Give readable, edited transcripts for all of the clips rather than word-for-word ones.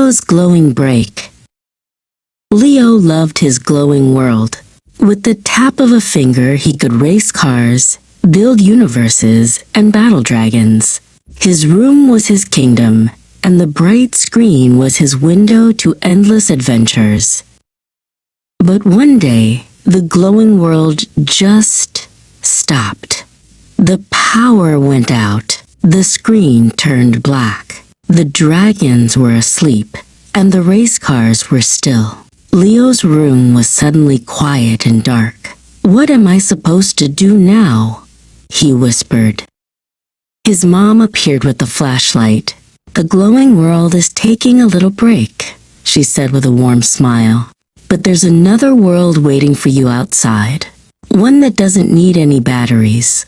Leo's glowing break. Leo loved his glowing world. With the tap of a finger, he could race cars, build universes, and battle dragons. His room was his kingdom, and the bright screen was his window to endless adventures. But one day, the glowing world just stopped. The power went out. The screen turned black. The dragons were asleep, and the race cars were still. Leo's room was suddenly quiet and dark. "What am I supposed to do now?" he whispered. His mom appeared with the flashlight. "The glowing world is taking a little break," she said with a warm smile. "But there's another world waiting for you outside, one that doesn't need any batteries."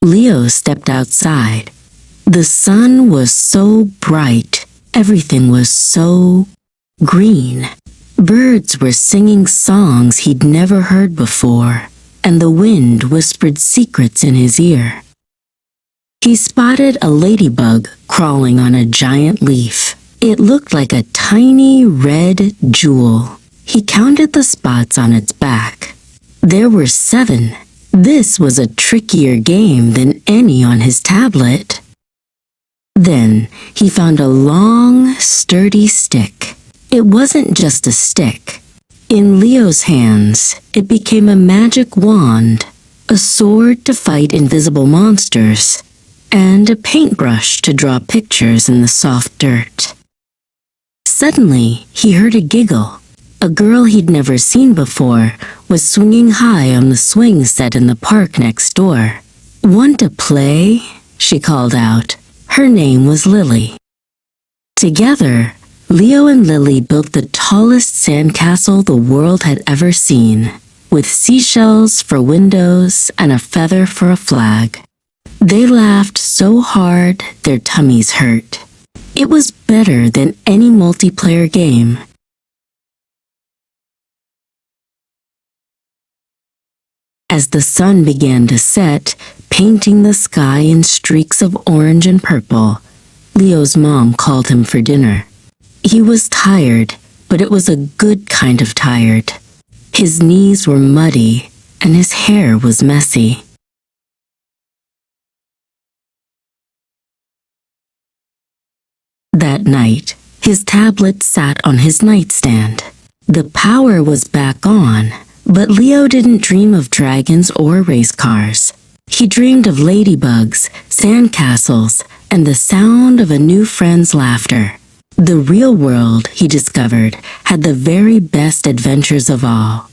Leo stepped outside. The sun was so bright, everything was so green. Birds were singing songs he'd never heard before, and the wind whispered secrets in his ear. He spotted a ladybug crawling on a giant leaf. It looked like a tiny red jewel. He counted the spots on its back. There were 7. This was a trickier game than any on his tablet. Then he found a long, sturdy stick. It wasn't just a stick. In Leo's hands, it became a magic wand, a sword to fight invisible monsters, and a paintbrush to draw pictures in the soft dirt. Suddenly, he heard a giggle. A girl he'd never seen before was swinging high on the swing set in the park next door. "Want to play?" she called out. Her name was Lily. Together, Leo and Lily built the tallest sandcastle the world had ever seen, with seashells for windows and a feather for a flag. They laughed so hard their tummies hurt. It was better than any multiplayer game. As the sun began to set, painting the sky in streaks of orange and purple, Leo's mom called him for dinner. He was tired, but it was a good kind of tired. His knees were muddy, and his hair was messy. That night, his tablet sat on his nightstand. The power was back on, but Leo didn't dream of dragons or race cars. He dreamed of ladybugs, sandcastles, and the sound of a new friend's laughter. The real world, he discovered, had the very best adventures of all.